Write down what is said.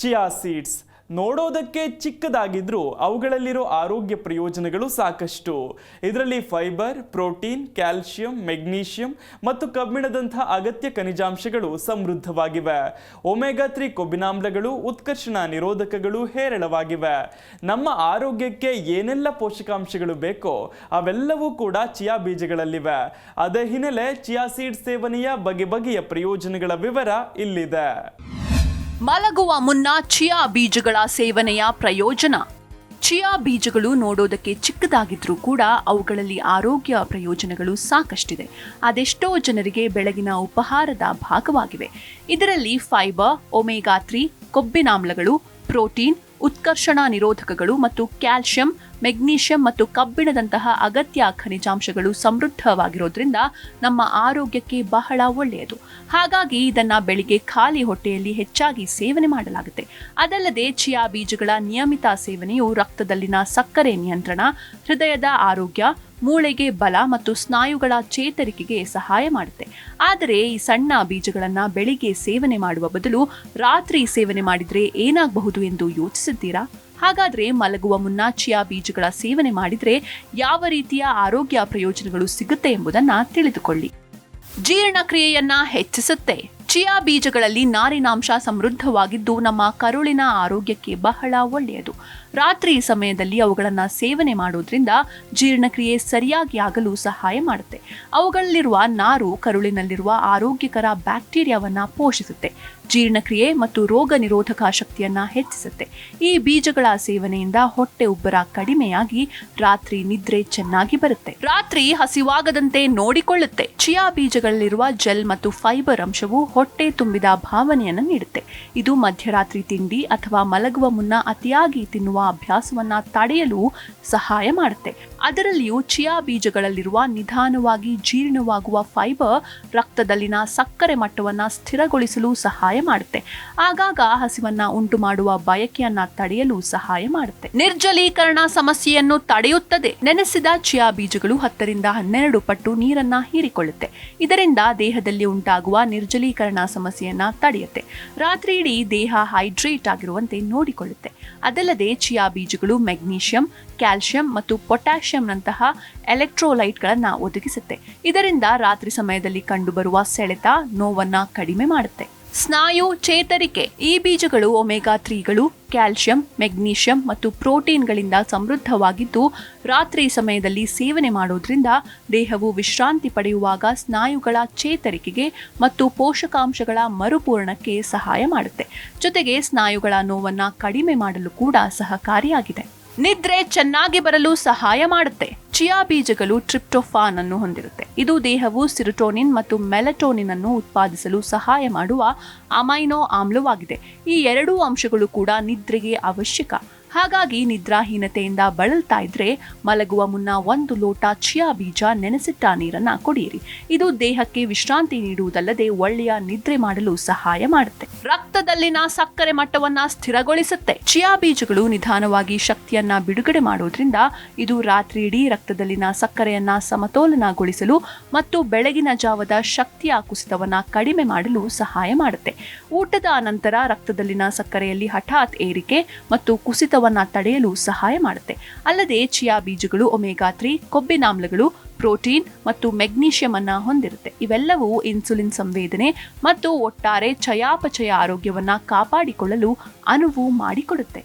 Chia seeds ನೋಡೋದಕ್ಕೆ ಚಿಕ್ಕದಾಗಿದ್ರೂ ಅವುಗಳಲ್ಲಿರೋ ಆರೋಗ್ಯ ಪ್ರಯೋಜನಗಳು ಸಾಕಷ್ಟು. ಇದರಲ್ಲಿ ಫೈಬರ್, ಪ್ರೋಟೀನ್, ಕ್ಯಾಲ್ಸಿಯಂ, ಮೆಗ್ನೀಷಿಯಂ ಮತ್ತು ಕಬ್ಬಿಣದಂಥ ಅಗತ್ಯ ಖನಿಜಾಂಶಗಳು ಸಮೃದ್ಧವಾಗಿವೆ. ಒಮೆಗಾ 3 ಕೊಬ್ಬಿನಾಮ್ಲಗಳು, ಉತ್ಕರ್ಷಣ ನಿರೋಧಕಗಳು ಹೇರಳವಾಗಿವೆ. ನಮ್ಮ ಆರೋಗ್ಯಕ್ಕೆ ಏನೆಲ್ಲ ಪೋಷಕಾಂಶಗಳು ಬೇಕೋ ಅವೆಲ್ಲವೂ ಕೂಡ ಚಿಯಾ ಬೀಜಗಳಲ್ಲಿವೆ. ಅದೇ ಹಿನ್ನೆಲೆ ಚಿಯಾ ಸೀಡ್ಸ್ ಸೇವನೆಯ ಬಗೆಯ ಪ್ರಯೋಜನಗಳ ವಿವರ ಇಲ್ಲಿದೆ. ಮಲಗುವ ಮುನ್ನ ಚಿಯಾ ಬೀಜಗಳ ಸೇವನೆಯ ಪ್ರಯೋಜನ. ಚಿಯಾ ಬೀಜಗಳು ನೋಡೋದಕ್ಕೆ ಚಿಕ್ಕದಾಗಿದ್ರೂ ಕೂಡ ಅವುಗಳಲ್ಲಿ ಆರೋಗ್ಯ ಪ್ರಯೋಜನಗಳು ಸಾಕಷ್ಟಿದೆ. ಅದೆಷ್ಟೋ ಜನರಿಗೆ ಬೆಳಗಿನ ಉಪಹಾರದ ಭಾಗವಾಗಿವೆ. ಇದರಲ್ಲಿ ಫೈಬರ್, ಒಮೆಗಾ 3 ಕೊಬ್ಬಿನಾಮ್ಲಗಳು, ಪ್ರೋಟೀನ್, ಉತ್ಕರ್ಷಣ ನಿರೋಧಕಗಳು ಮತ್ತು ಕ್ಯಾಲ್ಸಿಯಂ, ಮೆಗ್ನೀಷಿಯಂ ಮತ್ತು ಕಬ್ಬಿಣದಂತಹ ಅಗತ್ಯ ಖನಿಜಾಂಶಗಳು ಸಮೃದ್ಧವಾಗಿರೋದ್ರಿಂದ ನಮ್ಮ ಆರೋಗ್ಯಕ್ಕೆ ಬಹಳ ಒಳ್ಳೆಯದು. ಹಾಗಾಗಿ ಇದನ್ನ ಬೆಳಿಗ್ಗೆ ಖಾಲಿ ಹೊಟ್ಟೆಯಲ್ಲಿ ಹೆಚ್ಚಾಗಿ ಸೇವನೆ ಮಾಡಲಾಗುತ್ತೆ. ಅದಲ್ಲದೆ ಚಿಯಾ ಬೀಜಗಳ ನಿಯಮಿತ ಸೇವನೆಯು ರಕ್ತದಲ್ಲಿನ ಸಕ್ಕರೆ ನಿಯಂತ್ರಣ, ಹೃದಯದ ಆರೋಗ್ಯ, ಮೂಳೆಗೆ ಬಲ ಮತ್ತು ಸ್ನಾಯುಗಳ ಚೇತರಿಕೆಗೆ ಸಹಾಯ ಮಾಡುತ್ತೆ. ಆದರೆ ಈ ಸಣ್ಣ ಬೀಜಗಳನ್ನ ಬೆಳಿಗ್ಗೆ ಸೇವನೆ ಮಾಡುವ ಬದಲು ರಾತ್ರಿ ಸೇವನೆ ಮಾಡಿದ್ರೆ ಏನಾಗಬಹುದು ಎಂದು ಯೋಚಿಸಿದ್ದೀರಾ? ಹಾಗಾದ್ರೆ ಮಲಗುವ ಮುನ್ನ ಚಿಯಾ ಬೀಜಗಳ ಸೇವನೆ ಮಾಡಿದ್ರೆ ಯಾವ ರೀತಿಯ ಆರೋಗ್ಯ ಪ್ರಯೋಜನಗಳು ಸಿಗುತ್ತೆ ಎಂಬುದನ್ನ ತಿಳಿದುಕೊಳ್ಳಿ. ಜೀರ್ಣಕ್ರಿಯೆಯನ್ನ ಹೆಚ್ಚಿಸುತ್ತೆ. ಚಿಯಾ ಬೀಜಗಳಲ್ಲಿ ನಾರಿನಾಂಶ ಸಮೃದ್ಧವಾಗಿದ್ದು ನಮ್ಮ ಕರುಳಿನ ಆರೋಗ್ಯಕ್ಕೆ ಬಹಳ ಒಳ್ಳೆಯದು. ರಾತ್ರಿ ಸಮಯದಲ್ಲಿ ಅವುಗಳನ್ನು ಸೇವನೆ ಮಾಡೋದ್ರಿಂದ ಜೀರ್ಣಕ್ರಿಯೆ ಸರಿಯಾಗಿ ಆಗಲು ಸಹಾಯ ಮಾಡುತ್ತೆ. ಅವುಗಳಲ್ಲಿರುವ ನಾರು ಕರುಳಿನಲ್ಲಿರುವ ಆರೋಗ್ಯಕರ ಬ್ಯಾಕ್ಟೀರಿಯಾವನ್ನ ಪೋಷಿಸುತ್ತೆ. ಜೀರ್ಣಕ್ರಿಯೆ ಮತ್ತು ರೋಗ ನಿರೋಧಕ ಶಕ್ತಿಯನ್ನ ಹೆಚ್ಚಿಸುತ್ತೆ. ಈ ಬೀಜಗಳ ಸೇವನೆಯಿಂದ ಹೊಟ್ಟೆ ಉಬ್ಬರ ಕಡಿಮೆಯಾಗಿ ರಾತ್ರಿ ನಿದ್ರೆ ಚೆನ್ನಾಗಿ ಬರುತ್ತೆ. ರಾತ್ರಿ ಹಸಿವಾಗದಂತೆ ನೋಡಿಕೊಳ್ಳುತ್ತೆ. ಚಿಯಾ ಬೀಜಗಳಲ್ಲಿರುವ ಜೆಲ್ ಮತ್ತು ಫೈಬರ್ ಅಂಶವು ಹೊಟ್ಟೆ ತುಂಬಿದ ಭಾವನೆಯನ್ನು ನೀಡುತ್ತೆ. ಇದು ಮಧ್ಯರಾತ್ರಿ ತಿಂಡಿ ಅಥವಾ ಮಲಗುವ ಮುನ್ನ ಅತಿಯಾಗಿ ತಿನ್ನುವ ಅಭ್ಯಾಸವನ್ನ ತಡೆಯಲು ಸಹಾಯ ಮಾಡುತ್ತೆ. ಅದರಲ್ಲಿಯೂ ಚಿಯಾ ಬೀಜಗಳಲ್ಲಿರುವ ನಿಧಾನವಾಗಿ ಜೀರ್ಣವಾಗುವ ಫೈಬರ್ ರಕ್ತದಲ್ಲಿನ ಸಕ್ಕರೆ ಮಟ್ಟವನ್ನ ಸ್ಥಿರಗೊಳಿಸಲು ಸಹಾಯ ಮಾಡುತ್ತೆ. ಆಗಾಗ ಹಸಿವನ್ನ ಉಂಟು ಮಾಡುವ ಬಯಕೆಯನ್ನ ತಡೆಯಲು ಸಹಾಯ ಮಾಡುತ್ತೆ. ನಿರ್ಜಲೀಕರಣ ಸಮಸ್ಯೆಯನ್ನು ತಡೆಯುತ್ತದೆ. ನೆನೆಸಿದ ಚಿಯಾ ಬೀಜಗಳು 10 ರಿಂದ 12 ಪಟ್ಟು ನೀರನ್ನ ಹೀರಿಕೊಳ್ಳುತ್ತೆ. ಇದರಿಂದ ದೇಹದಲ್ಲಿ ಉಂಟಾಗುವ ನಿರ್ಜಲೀಕರಣ ಸಮಸ್ಯೆಯನ್ನ ತಡೆಯುತ್ತೆ. ರಾತ್ರಿ ಇಡೀ ದೇಹ ಹೈಡ್ರೇಟ್ ಆಗಿರುವಂತೆ ನೋಡಿಕೊಳ್ಳುತ್ತೆ. ಅದಲ್ಲದೆ ಚಿಯಾ ಬೀಜಗಳು ಮೆಗ್ನೀಷಿಯಂ, ಕ್ಯಾಲ್ಸಿಯಂ ಮತ್ತು ಪೊಟ್ಯಾಷಿಯಂನಂತಹ ಎಲೆಕ್ಟ್ರೋಲೈಟ್ಗಳನ್ನು ಒದಗಿಸುತ್ತೆ. ಇದರಿಂದ ರಾತ್ರಿ ಸಮಯದಲ್ಲಿ ಕಂಡುಬರುವ ಸೆಳೆತ, ನೋವನ್ನ ಕಡಿಮೆ ಮಾಡುತ್ತೆ. ಸ್ನಾಯು ಚೇತರಿಕೆ. ಈ ಬೀಜಗಳು ಒಮೆಗಾ 3ಗಳು, ಕ್ಯಾಲ್ಸಿಯಂ, ಮೆಗ್ನೀಷಿಯಂ ಮತ್ತು ಪ್ರೋಟೀನ್ಗಳಿಂದ ಸಮೃದ್ಧವಾಗಿದ್ದು ರಾತ್ರಿ ಸಮಯದಲ್ಲಿ ಸೇವನೆ ಮಾಡೋದ್ರಿಂದ ದೇಹವು ವಿಶ್ರಾಂತಿ ಪಡೆಯುವಾಗ ಸ್ನಾಯುಗಳ ಚೇತರಿಕೆಗೆ ಮತ್ತು ಪೋಷಕಾಂಶಗಳ ಮರುಪೂರಣಕ್ಕೆ ಸಹಾಯ ಮಾಡುತ್ತೆ. ಜೊತೆಗೆ ಸ್ನಾಯುಗಳ ನೋವನ್ನ ಕಡಿಮೆ ಮಾಡಲು ಕೂಡ ಸಹಕಾರಿಯಾಗಿದೆ. ನಿದ್ರೆ ಚೆನ್ನಾಗಿ ಬರಲು ಸಹಾಯ ಮಾಡುತ್ತೆ. ಚಿಯಾ ಬೀಜಗಳು ಟ್ರಿಪ್ಟೋಫಾನ್ ಅನ್ನು ಹೊಂದಿರುತ್ತೆ. ಇದು ದೇಹವು ಸಿರಟೋನಿನ್ ಮತ್ತು ಮೆಲಟೋನಿನ್ ಅನ್ನು ಉತ್ಪಾದಿಸಲು ಸಹಾಯ ಮಾಡುವ ಅಮೈನೋ ಆಮ್ಲವಾಗಿದೆ. ಈ ಎರಡೂ ಅಂಶಗಳು ಕೂಡ ನಿದ್ರೆಗೆ ಅವಶ್ಯಕ. ಹಾಗಾಗಿ ನಿದ್ರಾಹೀನತೆಯಿಂದ ಬಳಲ್ತಾ ಇದ್ರೆ ಮಲಗುವ ಮುನ್ನ 1 ಲೋಟ ಚಿಯಾ ಬೀಜ ನೆನೆಸಿಟ್ಟ ನೀರನ್ನ ಕುಡಿಯಿರಿ. ಇದು ದೇಹಕ್ಕೆ ವಿಶ್ರಾಂತಿ ನೀಡುವುದಲ್ಲದೆ ಒಳ್ಳೆಯ ನಿದ್ರೆ ಮಾಡಲು ಸಹಾಯ ಮಾಡುತ್ತೆ. ರಕ್ತದಲ್ಲಿನ ಸಕ್ಕರೆ ಮಟ್ಟವನ್ನ ಸ್ಥಿರಗೊಳಿಸುತ್ತೆ. ಚಿಯಾ ಬೀಜಗಳು ನಿಧಾನವಾಗಿ ಶಕ್ತಿಯನ್ನ ಬಿಡುಗಡೆ ಮಾಡೋದ್ರಿಂದ ಇದು ರಾತ್ರಿ ಇಡೀ ರಕ್ತದಲ್ಲಿನ ಸಕ್ಕರೆಯನ್ನ ಸಮತೋಲನಗೊಳಿಸಲು ಮತ್ತು ಬೆಳಗಿನ ಜಾವದ ಶಕ್ತಿಯ ಕುಸಿತವನ್ನ ಕಡಿಮೆ ಮಾಡಲು ಸಹಾಯ ಮಾಡುತ್ತೆ. ಊಟದ ನಂತರ ರಕ್ತದಲ್ಲಿನ ಸಕ್ಕರೆಯಲ್ಲಿ ಹಠಾತ್ ಏರಿಕೆ ಮತ್ತು ಕುಸಿತವನ್ನ ತಡೆಯಲು ಸಹಾಯ ಮಾಡುತ್ತೆ. ಅಲ್ಲದೆ ಚಿಯಾ ಬೀಜಗಳು ಒಮೆಗಾ 3 ಕೊಬ್ಬಿನಾಮ್ಲಗಳು, ಪ್ರೋಟೀನ್ ಮತ್ತು ಮೆಗ್ನೀಷಿಯಂ ಅನ್ನ ಹೊಂದಿರುತ್ತೆ. ಇವೆಲ್ಲವೂ ಇನ್ಸುಲಿನ್ ಸಂವೇದನೆ ಮತ್ತು ಒಟ್ಟಾರೆ ಚಯಾಪಚಯ ಆರೋಗ್ಯವನ್ನ ಕಾಪಾಡಿಕೊಳ್ಳಲು ಅನುವು ಮಾಡಿಕೊಡುತ್ತೆ.